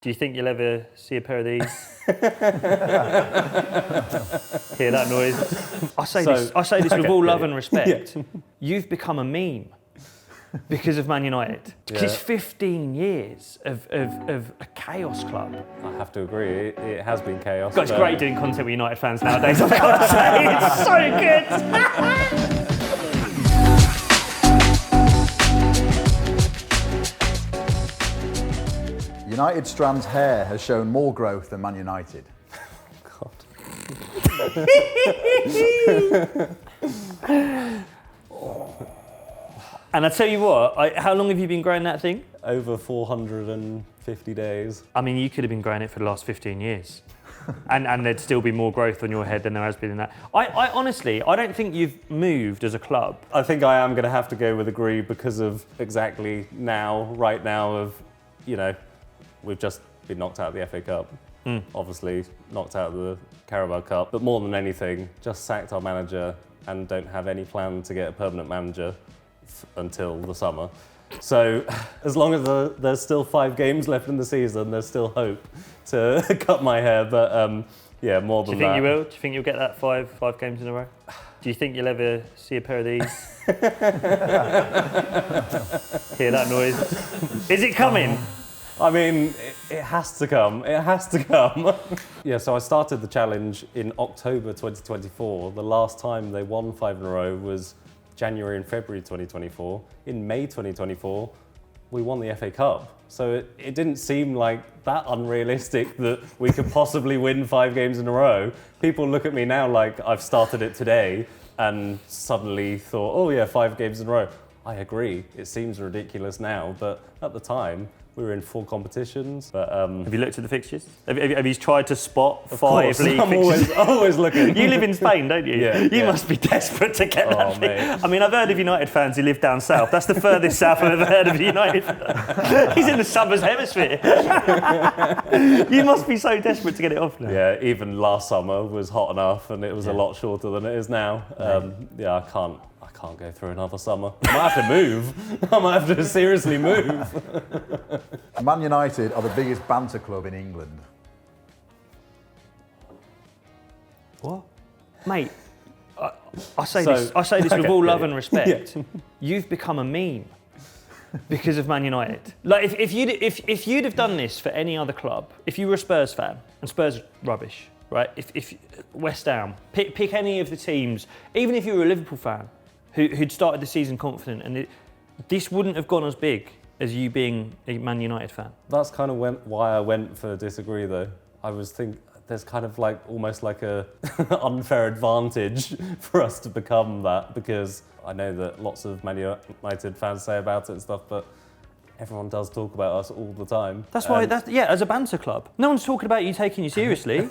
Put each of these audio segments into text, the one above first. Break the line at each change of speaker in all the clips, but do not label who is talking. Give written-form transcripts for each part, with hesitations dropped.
Do you think you'll ever see a pair of these? Hear that noise? I say this with all love and respect. Yeah. You've become a meme because of Man United. Because it's 15 years of a chaos club.
I have to agree, it has been chaos.
God, it's great doing content with United fans nowadays, I've got to say. It's so good.
United Strand's hair has shown more growth than Man United.
God.
And I tell you what, how long have you been growing that thing?
Over 450 days.
I mean, you could have been growing it for the last 15 years. and there'd still be more growth on your head than there has been in that. I honestly, I don't think you've moved as a club.
I think I am going to have to go with agree because of exactly right now of, you know, we've just been knocked out of the FA Cup, obviously knocked out of the Carabao Cup, but more than anything, just sacked our manager and don't have any plan to get a permanent manager until the summer. So as long as there's still 5 games left in the season, there's still hope to cut my hair, but yeah, more than that.
Do you think you will? Do you think you'll get that 5 games in a row? Do you think you'll ever see a pair of these? Hear that noise? Is it coming?
I mean, it has to come. It has to come. Yeah, so I started the challenge in October 2024. The last time they won 5 in a row was January and February 2024. In May 2024, we won the FA Cup. So it didn't seem like that unrealistic that we could possibly win 5 games in a row. People look at me now like I've started it today and suddenly thought, oh yeah, 5 games in a row. I agree, it seems ridiculous now, but at the time, we were in 4 competitions. But,
have you looked at the fixtures? Have you tried to spot 5 league fixtures?
I'm always looking.
You live in Spain, don't you?
Yeah.
You must be desperate to get that thing.
Mate.
I mean, I've heard of United fans who live down south. That's the furthest south I've ever heard of a United fan. He's in the Southern Hemisphere. You must be so desperate to get it off now.
Yeah, even last summer was hot enough and it was a lot shorter than it is now. Yeah, I can't go through another summer. I might have to move. I might have to seriously move.
Man United are the biggest banter club in England.
What? Mate, I say this with all love and respect. Yeah. You've become a meme because of Man United. Like if you'd have done this for any other club, if you were a Spurs fan and Spurs are rubbish, right? If West Ham, pick any of the teams, even if you were a Liverpool fan, who'd started the season confident, and this wouldn't have gone as big as you being a Man United fan.
That's kind of why I went for disagree though. I was thinking there's kind of like almost like a unfair advantage for us to become that, because I know that lots of Man United fans say about it and stuff, but everyone does talk about us all the time.
That's why, as a banter club, no one's talking about you taking you seriously.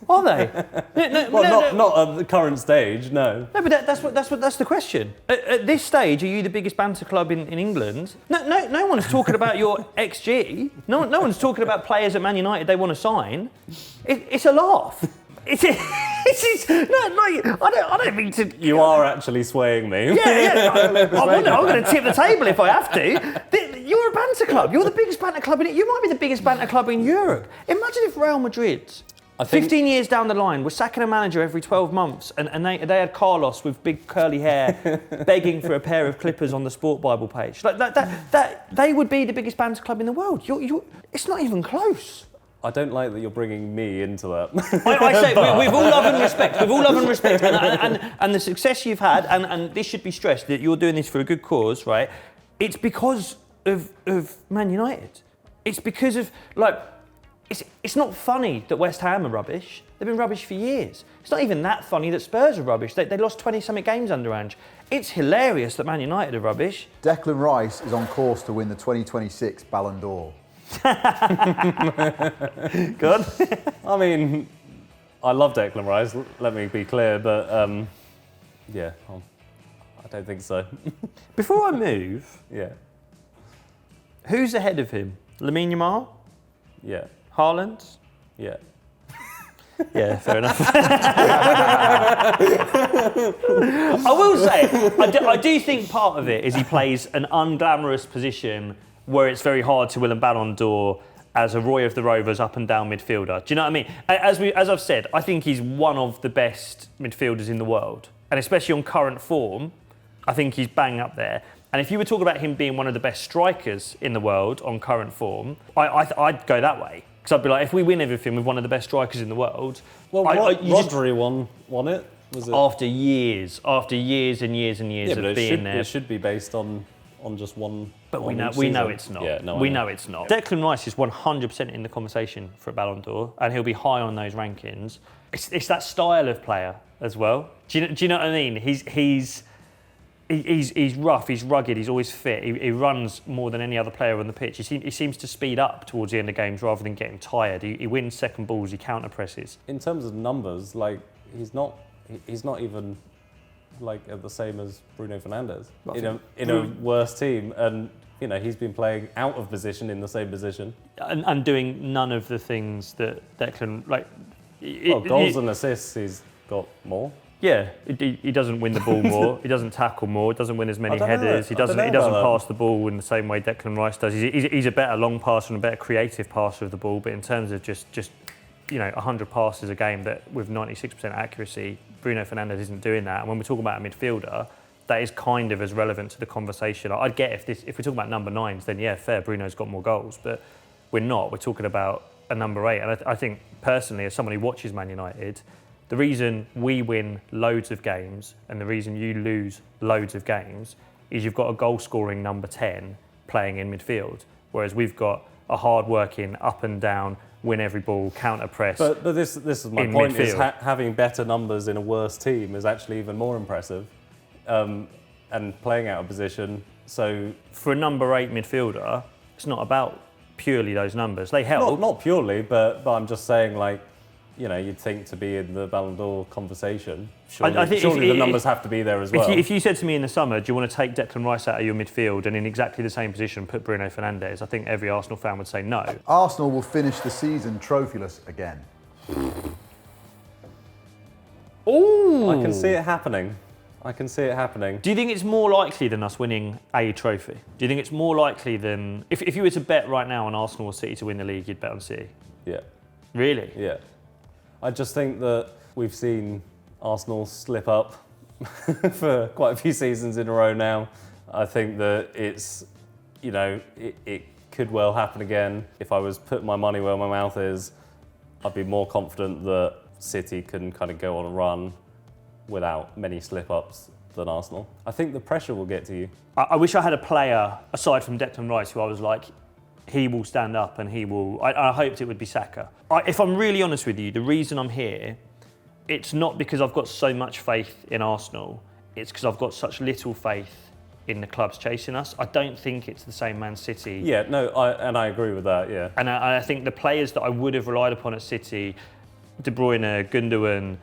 Are they?
Not at the current stage, no.
No, but that's the question. At this stage, are you the biggest banter club in England? No one's talking about your XG. No one's talking about players at Man United they want to sign. It's a laugh. I don't mean to.
You are actually swaying me.
Yeah. I'm going to tip the table if I have to. You're a banter club. You're the biggest banter club in it. You might be the biggest banter club in Europe. Imagine if Real Madrid, 15 years down the line, were sacking a manager every 12 months and they had Carlos with big curly hair begging for a pair of clippers on the SPORTbible page. Like that they would be the biggest banter club in the world. It's not even close.
I don't like that you're bringing me into that.
I say, with all love and respect, and the success you've had, and this should be stressed, that you're doing this for a good cause, right? It's because of Man United. It's because of, like, it's not funny that West Ham are rubbish. They've been rubbish for years. It's not even that funny that Spurs are rubbish. They lost 20-something games under Ange. It's hilarious that Man United are rubbish.
Declan Rice is on course to win the 2026 Ballon d'Or.
Good.
I mean, I love Declan Rice, let me be clear, but yeah, I don't think so.
Before I move,
yeah,
who's ahead of him? Lamine Yamal?
Yeah.
Haaland?
Yeah.
Yeah, fair enough. I will say, I do think part of it is he plays an unglamorous position where it's very hard to win a Ballon d'Or, as a Roy of the Rovers up and down midfielder. Do you know what I mean? As I've said, I think he's one of the best midfielders in the world. And especially on current form, I think he's bang up there. And if you were talking about him being one of the best strikers in the world on current form, I'd go that way. Because I'd be like, if we win everything with one of the best strikers in the world...
Well, Rodri won it, was it?
After years and years and years of being there.
It should be based on just one.
But we know it's not.
Yeah, no,
we know it's not. Declan Rice is 100% in the conversation for a Ballon d'Or, and he'll be high on those rankings. It's that style of player as well. Do you know what I mean? He's rough, he's rugged, he's always fit. He runs more than any other player on the pitch. He seems to speed up towards the end of games rather than getting tired. He wins second balls, he counter presses.
In terms of numbers, like he's not even like the same as Bruno Fernandes in a worse team, and he's been playing out of position in the same position
and doing none of the things that Declan
goals and assists he's got more.
Yeah, he doesn't win the ball more. He doesn't tackle more. He doesn't win as many headers. He doesn't pass the ball in the same way Declan Rice does. He's a better long passer and a better creative passer of the ball. But in terms of just 100 passes a game with 96% accuracy, Bruno Fernandes isn't doing that. And when we talk about a midfielder, that is kind of as relevant to the conversation. I'd get if we're talking about number 9s, then yeah, fair. Bruno's got more goals, but we're not. We're talking about a number 8. And I think personally, as someone who watches Man United, the reason we win loads of games and the reason you lose loads of games is you've got a goal-scoring number 10 playing in midfield, whereas we've got a hard-working, up and down, win every ball, counter-press.
But this is my point, is having better numbers in a worse team is actually even more impressive, and playing out of position. So
for a number 8 midfielder, it's not about purely those numbers. They help.
Not purely, but I'm just saying, like, you'd think to be in the Ballon d'Or conversation, surely the numbers have to be there as well.
If you said to me in the summer, do you want to take Declan Rice out of your midfield and in exactly the same position put Bruno Fernandes, I think every Arsenal fan would say no.
Arsenal will finish the season trophyless again.
Ooh!
I can see it happening.
Do you think it's more likely than us winning a trophy? Do you think it's more likely than... If you were to bet right now on Arsenal or City to win the league, you'd bet on City?
Yeah.
Really?
Yeah. I just think that we've seen Arsenal slip up for quite a few seasons in a row now. I think that it's, it could well happen again. If I was putting my money where my mouth is, I'd be more confident that City can kind of go on a run without many slip-ups than Arsenal. I think the pressure will get to you.
I wish I had a player, aside from Declan Rice, who I was like, he will stand up and he will... I hoped it would be Saka. If I'm really honest with you, the reason I'm here, it's not because I've got so much faith in Arsenal, it's because I've got such little faith in the clubs chasing us. I don't think it's the same Man City.
Yeah, no, I agree with that, yeah.
And I think the players that I would have relied upon at City, De Bruyne, Gundogan,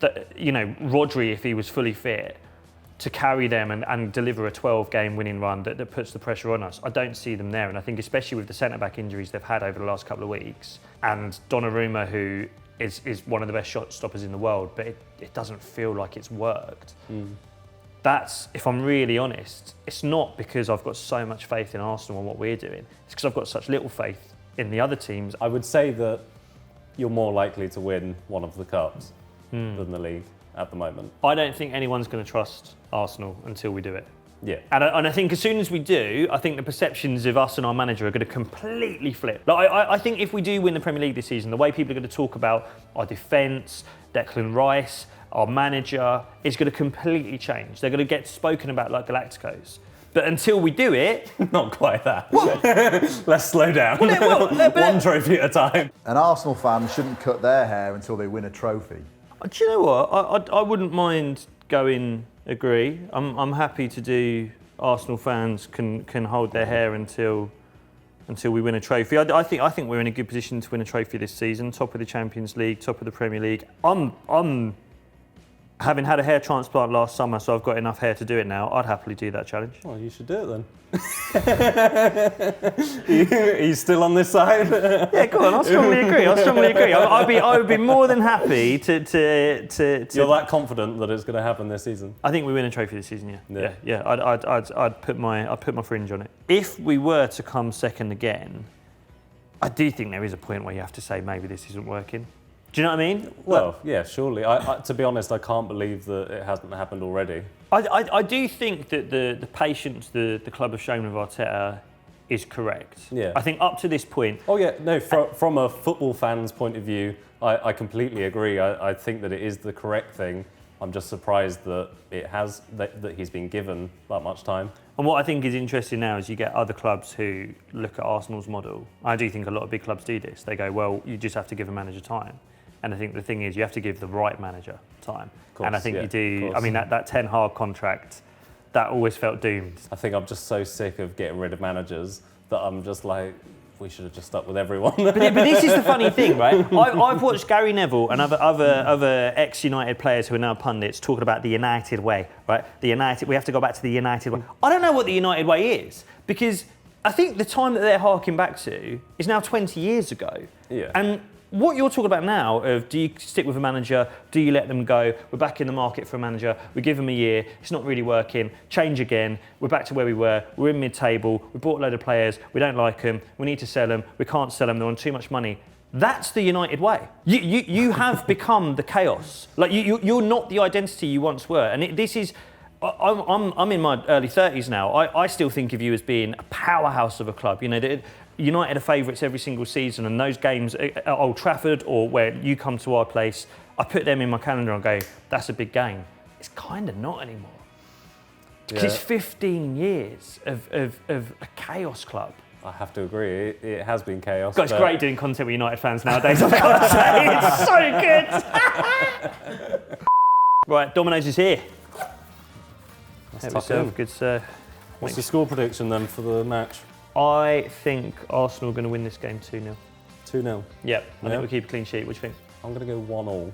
Rodri, if he was fully fit, to carry them and deliver a 12-game winning run that puts the pressure on us. I don't see them there, and I think especially with the centre-back injuries they've had over the last couple of weeks, and Donnarumma, who is one of the best shot stoppers in the world, but it doesn't feel like it's worked. That's, if I'm really honest, it's not because I've got so much faith in Arsenal and what we're doing, it's because I've got such little faith in the other teams.
I would say that you're more likely to win one of the cups than the league at the moment.
I don't think anyone's going to trust Arsenal until we do it.
Yeah.
And I think as soon as we do, I think the perceptions of us and our manager are going to completely flip. Like, I think if we do win the Premier League this season, the way people are going to talk about our defence, Declan Rice, our manager, is going to completely change. They're going to get spoken about like Galacticos. But until we do it...
Not quite that. Let's slow down. One trophy at a time.
An Arsenal fan shouldn't cut their hair until they win a trophy.
Do you know what? I wouldn't mind going agree. I'm happy to do. Arsenal fans can hold their hair until we win a trophy. I think we're in a good position to win a trophy this season. Top of the Champions League, top of the Premier League. I'm having had a hair transplant last summer, so I've got enough hair to do it now. I'd happily do that challenge.
Well, you should do it then. Are you still on this side?
Yeah, go on. I strongly agree. I would be more than happy to.
You're that confident that it's going to happen this season?
I think we win a trophy this season. Yeah. I'd put my fringe on it. If we were to come second again, I do think there is a point where you have to say maybe this isn't working. Do you know what I mean?
Well, yeah, surely. To be honest, I can't believe that it hasn't happened already.
I do think that the patience the club have shown with Arteta is correct.
Yeah.
I think up to this point.
Oh yeah, no. From a football fan's point of view, I completely agree. I think that it is the correct thing. I'm just surprised that that he's been given that much time.
And what I think is interesting now is you get other clubs who look at Arsenal's model. I do think a lot of big clubs do this. They go, well, you just have to give a manager time. And I think the thing is, you have to give the right manager time.
Course,
and I think
yeah,
you do. I mean,
course.
that Ten Hag contract, that always felt doomed.
I think I'm just so sick of getting rid of managers that I'm just like, we should have just stuck with everyone.
But this is the funny thing, right? I've watched Gary Neville and other ex-United players who are now pundits talking about the United way, right? The United, we have to go back to the United way. I don't know what the United way is, because I think the time that they're harking back to is now 20 years ago.
Yeah.
And what you're talking about now of do you stick with a manager, do you let them go, we're back in the market for a manager, we give them a year, it's not really working, change again, we're back to where we were, we're in mid-table, we bought a load of players, we don't like them, we need to sell them, we can't sell them, they're on too much money. That's the United way. You have become the chaos. Like you're not the identity you once were. And this is, I'm in my early 30s now. I still think of you as being a powerhouse of a club. You know, United are favourites every single season, and those games at Old Trafford or where you come to our place, I put them in my calendar and go, that's a big game. It's kind of not anymore. Because it's 15 years of a chaos club.
I have to agree, it has been chaos.
God, it's great doing content with United fans nowadays, I've got to say. It's so good. Right, Domino's is here.
Let's tuck in.
Good, sir.
What's the score prediction then for the match?
I think Arsenal are going to win this game 2-0.
2-0.
Yep, I think we'll keep a clean sheet. What do you think?
I'm going to go 1-1.